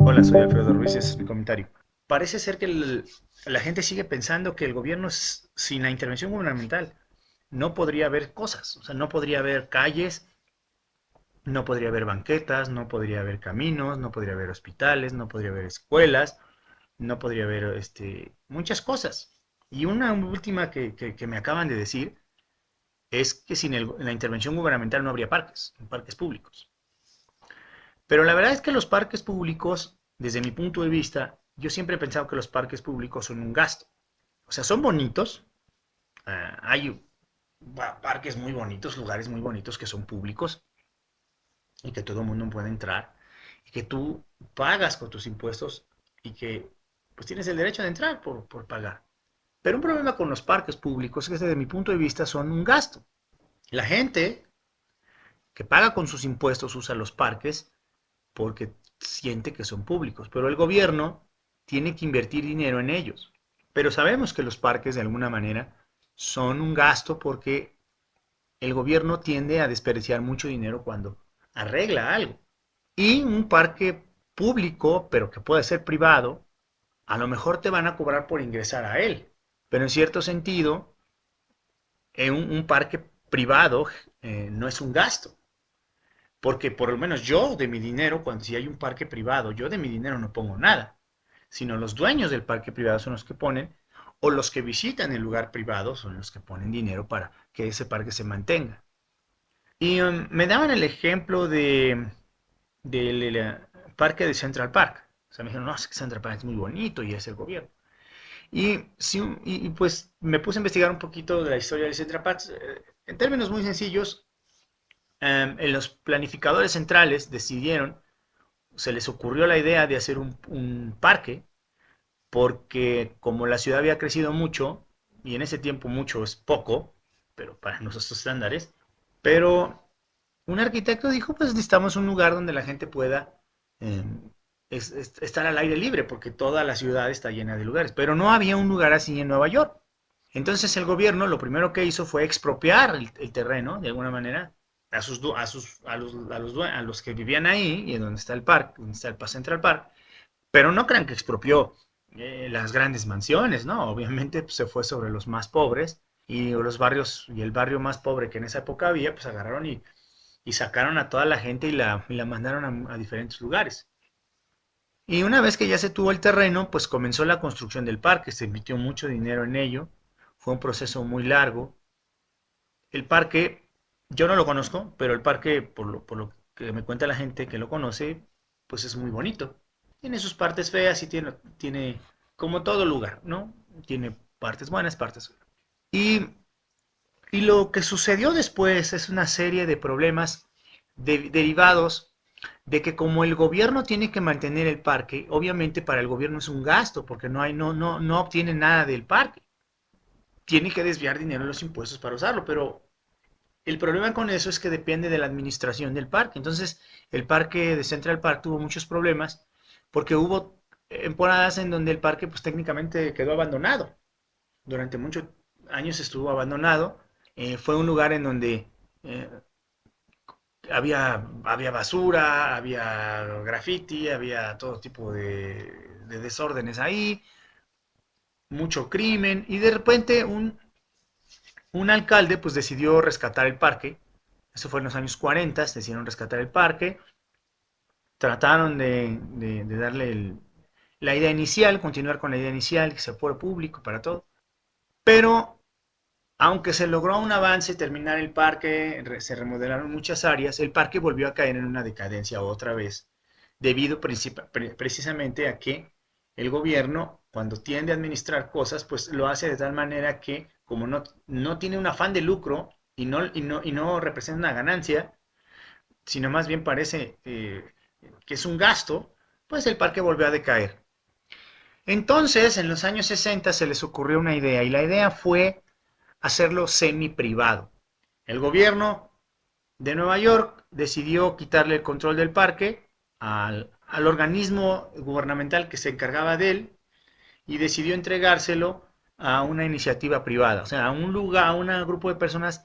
Hola, soy Alfredo Ruiz, ese es mi comentario. Parece ser que la gente sigue pensando que el gobierno, sin la intervención gubernamental, no podría haber cosas. O sea, no podría haber calles, no podría haber banquetas, no podría haber caminos, no podría haber hospitales, no podría haber escuelas, no podría haber muchas cosas. Y una última que me acaban de decir es que sin la intervención gubernamental no habría parques, parques públicos. Pero la verdad es que los parques públicos, desde mi punto de vista, yo siempre he pensado que los parques públicos son un gasto. O sea, son bonitos. Hay parques muy bonitos, lugares muy bonitos que son públicos y que todo el mundo puede entrar y que tú pagas con tus impuestos y que pues tienes el derecho de entrar por pagar. Pero un problema con los parques públicos es que desde mi punto de vista son un gasto. La gente que paga con sus impuestos usa los parques porque siente que son públicos, pero el gobierno tiene que invertir dinero en ellos. Pero sabemos que los parques de alguna manera son un gasto porque el gobierno tiende a desperdiciar mucho dinero cuando arregla algo. Y un parque público, pero que puede ser privado, a lo mejor te van a cobrar por ingresar a él. Pero en cierto sentido, en un parque privado no es un gasto. Porque por lo menos yo de mi dinero, cuando si hay un parque privado, yo de mi dinero no pongo nada, sino los dueños del parque privado son los que ponen, o los que visitan el lugar privado son los que ponen dinero para que ese parque se mantenga. Y me daban el ejemplo del parque de Central Park. O sea, me dijeron, no, es que Central Park es muy bonito y es el gobierno. Y, sí, pues me puse a investigar un poquito de la historia del Central Park. En términos muy sencillos, en los planificadores centrales decidieron, se les ocurrió la idea de hacer un parque, porque como la ciudad había crecido mucho, y en ese tiempo mucho es poco, pero para nuestros estándares, pero un arquitecto dijo, pues necesitamos un lugar donde la gente pueda eh, estar al aire libre, porque toda la ciudad está llena de lugares, pero no había un lugar así en Nueva York. Entonces el gobierno lo primero que hizo fue expropiar el terreno, de alguna manera, a los que vivían ahí, y en donde está el parque, donde está el Central Park, pero no crean que expropió las grandes mansiones, ¿no? Obviamente pues, se fue sobre los más pobres y los barrios, y el barrio más pobre que en esa época había, pues agarraron y sacaron a toda la gente y la mandaron a diferentes lugares. Y una vez que ya se tuvo el terreno, pues comenzó la construcción del parque, se invirtió mucho dinero en ello, fue un proceso muy largo. El parque, yo no lo conozco, pero el parque, por lo que me cuenta la gente que lo conoce, pues es muy bonito. Tiene sus partes feas y tiene como todo lugar, ¿no? Tiene partes buenas, partes feas. Y lo que sucedió después es una serie de problemas derivados de que como el gobierno tiene que mantener el parque, obviamente para el gobierno es un gasto, porque no obtiene nada del parque. Tiene que desviar dinero en los impuestos para usarlo, pero el problema con eso es que depende de la administración del parque. Entonces, el parque de Central Park tuvo muchos problemas porque hubo temporadas en donde el parque pues técnicamente quedó abandonado. Durante muchos años estuvo abandonado. Fue un lugar en donde eh, había basura, había graffiti, había todo tipo de desórdenes ahí, mucho crimen y de repente un alcalde pues decidió rescatar el parque. Eso fue en los años 40, decidieron rescatar el parque, trataron de darle la idea inicial, continuar con la idea inicial, que se fuera público para todo, pero aunque se logró un avance, terminar el parque, se remodelaron muchas áreas, el parque volvió a caer en una decadencia otra vez, debido precisamente a que el gobierno, cuando tiende a administrar cosas, pues lo hace de tal manera que, como no tiene un afán de lucro y no representa una ganancia, sino más bien parece que es un gasto, pues el parque volvió a decaer. Entonces, en los años 60 se les ocurrió una idea, y la idea fue hacerlo semi-privado. El gobierno de Nueva York decidió quitarle el control del parque al organismo gubernamental que se encargaba de él y decidió entregárselo a una iniciativa privada, o sea, a un lugar, a un grupo de personas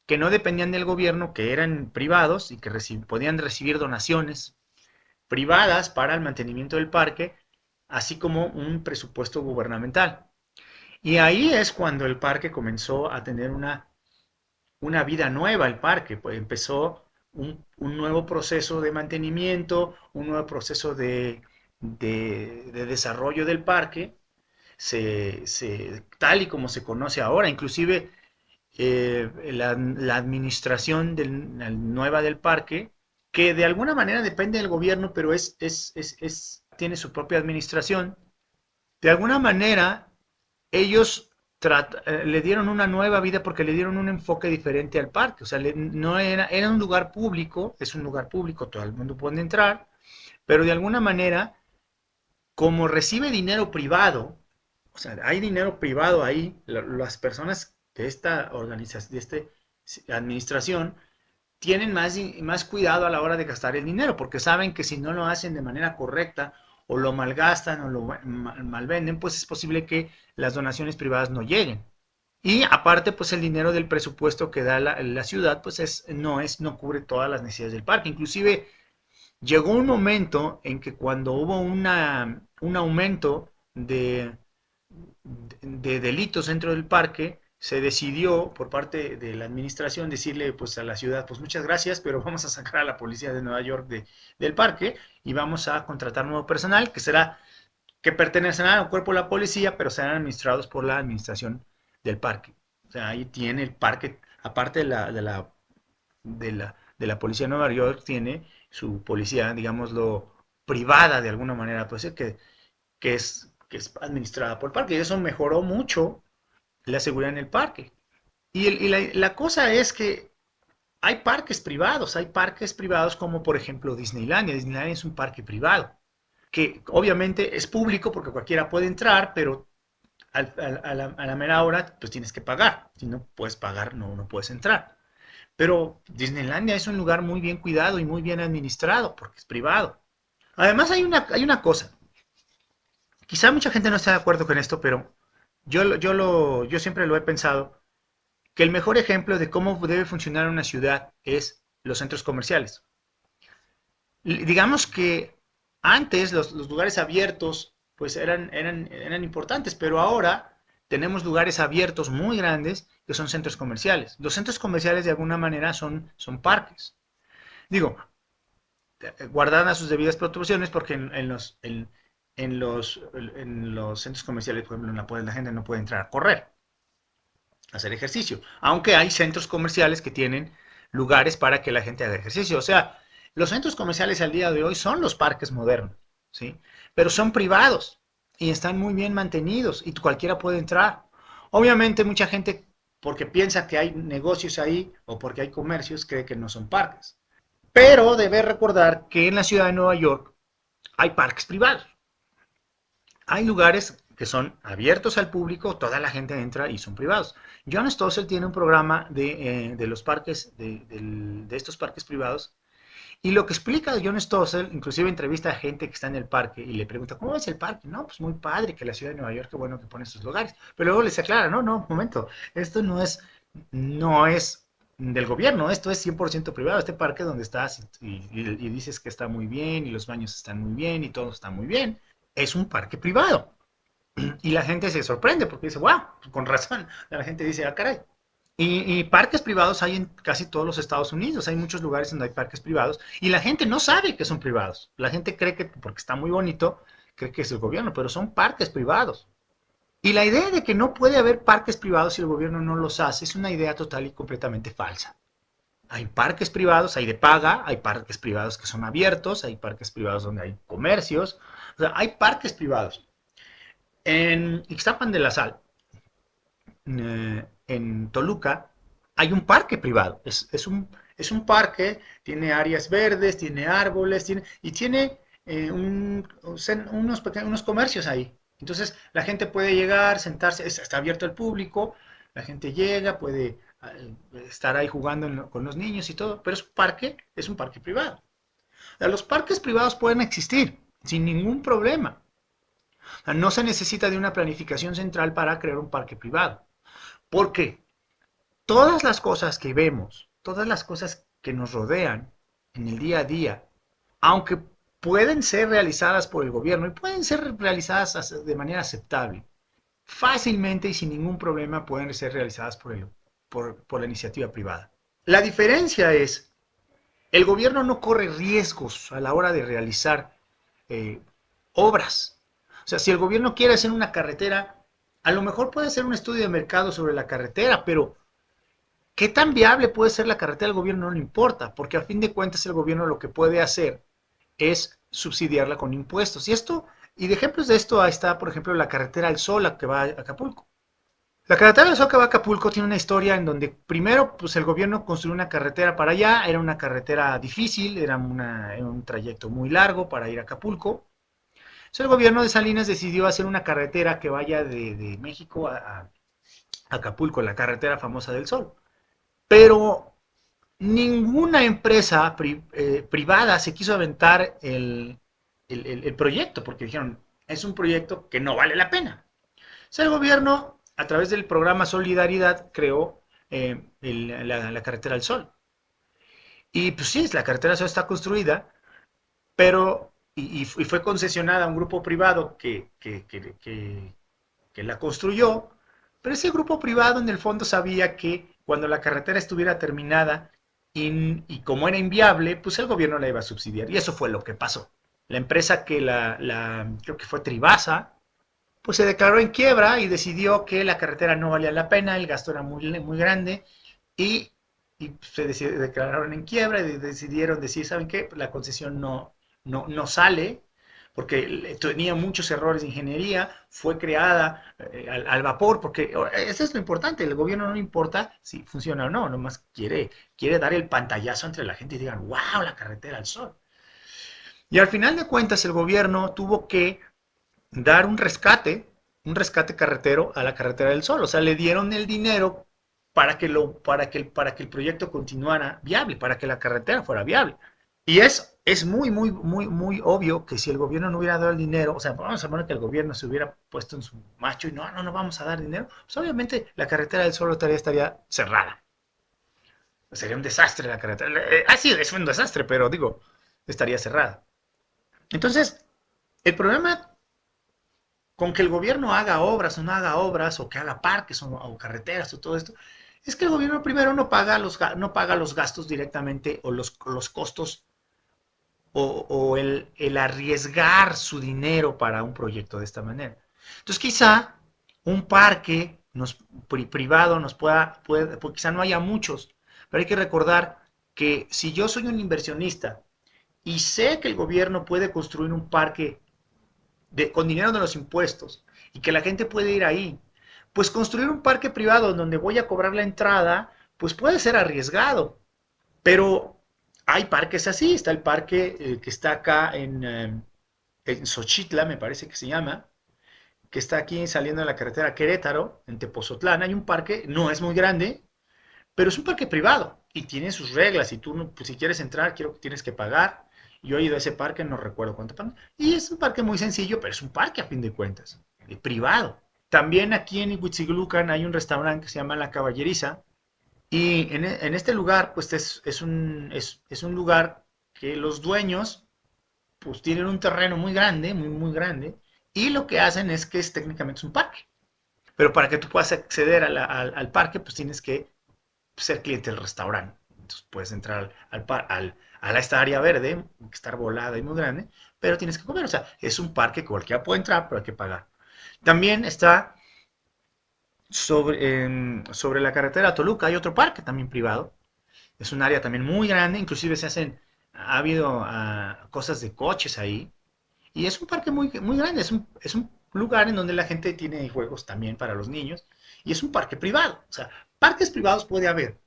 que no dependían del gobierno, que eran privados y que podían recibir donaciones privadas para el mantenimiento del parque, así como un presupuesto gubernamental. Y ahí es cuando el parque comenzó a tener una vida nueva, el parque, pues empezó un nuevo proceso de mantenimiento, un nuevo proceso de desarrollo del parque, tal y como se conoce ahora, inclusive la administración nueva del parque, que de alguna manera depende del gobierno, pero tiene su propia administración, de alguna manera ellos le dieron una nueva vida porque le dieron un enfoque diferente al parque. O sea, no era un lugar público, es un lugar público, todo el mundo puede entrar, pero de alguna manera, como recibe dinero privado, o sea, hay dinero privado ahí, las personas de esta organización, de esta administración, tienen más cuidado a la hora de gastar el dinero, porque saben que si no lo hacen de manera correcta, o lo malgastan, o lo malvenden, pues es posible que las donaciones privadas no lleguen. Y aparte, pues el dinero del presupuesto que da la ciudad, pues no cubre todas las necesidades del parque. Inclusive llegó un momento en que cuando hubo un aumento de delitos dentro del parque, se decidió por parte de la administración decirle pues a la ciudad, pues muchas gracias, pero vamos a sacar a la policía de Nueva York del parque y vamos a contratar nuevo personal que pertenecerá al cuerpo de la policía, pero serán administrados por la administración del parque. O sea, ahí tiene el parque, aparte de la policía de Nueva York, tiene su policía, digámoslo, privada de alguna manera, pues que es administrada por el parque. Y eso mejoró mucho la seguridad en el parque. Y la cosa es que hay parques privados como por ejemplo Disneylandia. Disneylandia es un parque privado, que obviamente es público porque cualquiera puede entrar, pero a la mera hora pues tienes que pagar. Si no puedes pagar, no puedes entrar. Pero Disneylandia es un lugar muy bien cuidado y muy bien administrado porque es privado. Además hay una cosa, quizá mucha gente no esté de acuerdo con esto, pero yo siempre lo he pensado, que el mejor ejemplo de cómo debe funcionar una ciudad es los centros comerciales. Digamos que antes los lugares abiertos pues eran importantes, pero ahora tenemos lugares abiertos muy grandes que son centros comerciales. Los centros comerciales de alguna manera son parques. Digo, guardadas sus debidas proporciones porque en los centros comerciales, por ejemplo, la gente no puede entrar a correr, a hacer ejercicio, aunque hay centros comerciales que tienen lugares para que la gente haga ejercicio. O sea, los centros comerciales al día de hoy son los parques modernos, ¿sí? Pero son privados y están muy bien mantenidos y cualquiera puede entrar. Obviamente mucha gente, porque piensa que hay negocios ahí o porque hay comercios, cree que no son parques. Pero debe recordar que en la ciudad de Nueva York hay parques privados. Hay lugares que son abiertos al público, toda la gente entra y son privados. John Stossel tiene un programa de los parques, de estos parques privados, y lo que explica John Stossel, inclusive entrevista a gente que está en el parque y le pregunta, ¿cómo es el parque? No, pues muy padre que la ciudad de Nueva York, qué bueno que pone estos lugares. Pero luego les aclara, no, un momento, esto no es del gobierno, esto es 100% privado, este parque donde estás y dices que está muy bien y los baños están muy bien y todo está muy bien, es un parque privado. Y la gente se sorprende porque dice, wow, con razón. La gente dice, ah, caray. Y parques privados hay en casi todos los Estados Unidos. Hay muchos lugares donde hay parques privados y la gente no sabe que son privados. La gente cree que, porque está muy bonito, cree que es el gobierno, pero son parques privados. Y la idea de que no puede haber parques privados si el gobierno no los hace es una idea total y completamente falsa. Hay parques privados, hay de paga, hay parques privados que son abiertos, hay parques privados donde hay comercios, o sea, hay parques privados. En Ixtapan de la Sal, en Toluca, hay un parque privado. Es un parque, tiene áreas verdes, tiene árboles, y tiene unos comercios ahí. Entonces la gente puede llegar, sentarse, está abierto al público, la gente llega, puede estar ahí jugando con los niños y todo, pero es un parque privado. O sea, los parques privados pueden existir sin ningún problema. O sea, no se necesita de una planificación central para crear un parque privado. ¿Por qué? Todas las cosas que vemos, todas las cosas que nos rodean en el día a día, aunque pueden ser realizadas por el gobierno y pueden ser realizadas de manera aceptable, fácilmente y sin ningún problema pueden ser realizadas por la iniciativa privada. La diferencia es, el gobierno no corre riesgos a la hora de realizar eh, obras. O sea, si el gobierno quiere hacer una carretera, a lo mejor puede hacer un estudio de mercado sobre la carretera, pero ¿qué tan viable puede ser la carretera? Al gobierno no le importa, porque a fin de cuentas el gobierno lo que puede hacer es subsidiarla con impuestos. Y de ejemplos de esto, ahí está, por ejemplo, la carretera al Sol que va a Acapulco. La carretera del Sol que va a Acapulco tiene una historia en donde primero pues el gobierno construyó una carretera para allá, era una carretera difícil, era un trayecto muy largo para ir a Acapulco. Entonces el gobierno de Salinas decidió hacer una carretera que vaya de México a Acapulco, la carretera famosa del Sol. Pero ninguna empresa privada se quiso aventar el proyecto, porque dijeron, es un proyecto que no vale la pena. O sea, el gobierno, a través del programa Solidaridad, creó la carretera al Sol. Y pues sí, la carretera al Sol está construida, pero y fue concesionada a un grupo privado que la construyó, pero ese grupo privado en el fondo sabía que cuando la carretera estuviera terminada y como era inviable, pues el gobierno la iba a subsidiar. Y eso fue lo que pasó. La empresa creo que fue Tribasa, pues se declaró en quiebra y decidió que la carretera no valía la pena, el gasto era muy grande y, y se declararon en quiebra y decidieron decir, ¿saben qué? La concesión no sale porque tenía muchos errores de ingeniería, fue creada al vapor, porque eso es lo importante, el gobierno no le importa si funciona o no, nomás quiere dar el pantallazo entre la gente y digan, wow, la carretera al Sol. Y al final de cuentas el gobierno tuvo que dar un rescate carretero a la carretera del Sol. O sea, le dieron el dinero para que el proyecto continuara viable, para que la carretera fuera viable. Y es muy obvio que si el gobierno no hubiera dado el dinero, o sea, vamos a poner que el gobierno se hubiera puesto en su macho y no vamos a dar dinero, pues obviamente la carretera del Sol estaría cerrada. Sería un desastre la carretera. Sí, es un desastre, pero digo, estaría cerrada. Entonces, el problema con que el gobierno haga obras o no haga obras, o que haga parques o carreteras o todo esto, es que el gobierno primero no paga los gastos directamente o los costos o el arriesgar su dinero para un proyecto de esta manera. Entonces quizá un parque privado pues quizá no haya muchos, pero hay que recordar que si yo soy un inversionista y sé que el gobierno puede construir un parque con dinero de los impuestos y que la gente puede ir ahí, pues construir un parque privado donde voy a cobrar la entrada, pues puede ser arriesgado, pero hay parques así, está el parque que está acá en Xochitla, me parece que se llama, que está aquí saliendo de la carretera Querétaro, en Tepozotlán, hay un parque, no es muy grande, pero es un parque privado y tiene sus reglas y tú, pues, si quieres entrar, tienes que pagar. Yo he ido a ese parque, no recuerdo cuánto pagan. Y es un parque muy sencillo, pero es un parque a fin de cuentas, privado. También aquí en Huitziglucan hay un restaurante que se llama La Caballeriza. Y en este lugar, pues es un lugar que los dueños, pues tienen un terreno muy grande, muy grande. Y lo que hacen es que técnicamente es un parque. Pero para que tú puedas acceder al parque, pues tienes que ser cliente del restaurante. Entonces puedes entrar a esta área verde, que está volada y muy grande, pero tienes que comer. O sea, es un parque que cualquiera puede entrar, pero hay que pagar. También está sobre la carretera a Toluca, hay otro parque también privado. Es un área también muy grande, inclusive ha habido cosas de coches ahí. Y es un parque muy grande, es un lugar en donde la gente tiene juegos también para los niños. Y es un parque privado. O sea, parques privados puede haber,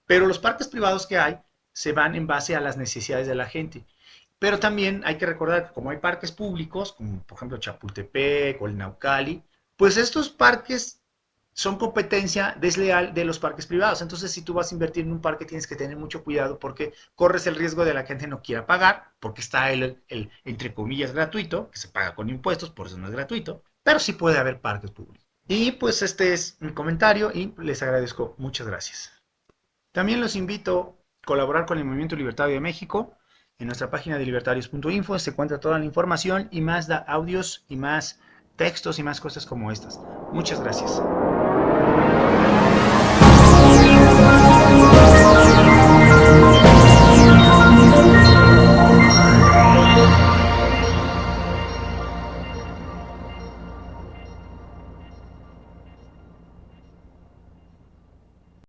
pero los parques privados que hay se van en base a las necesidades de la gente. Pero también hay que recordar que como hay parques públicos, como por ejemplo Chapultepec o el Naucali, pues estos parques son competencia desleal de los parques privados. Entonces, si tú vas a invertir en un parque, tienes que tener mucho cuidado porque corres el riesgo de la gente no quiera pagar, porque está el entre comillas, gratuito, que se paga con impuestos, por eso no es gratuito, pero sí puede haber parques públicos. Y pues este es mi comentario y les agradezco. Muchas gracias. También los invito a colaborar con el Movimiento Libertario de México. En nuestra página de libertarios.info se encuentra toda la información y más audios y más textos y más cosas como estas. Muchas gracias.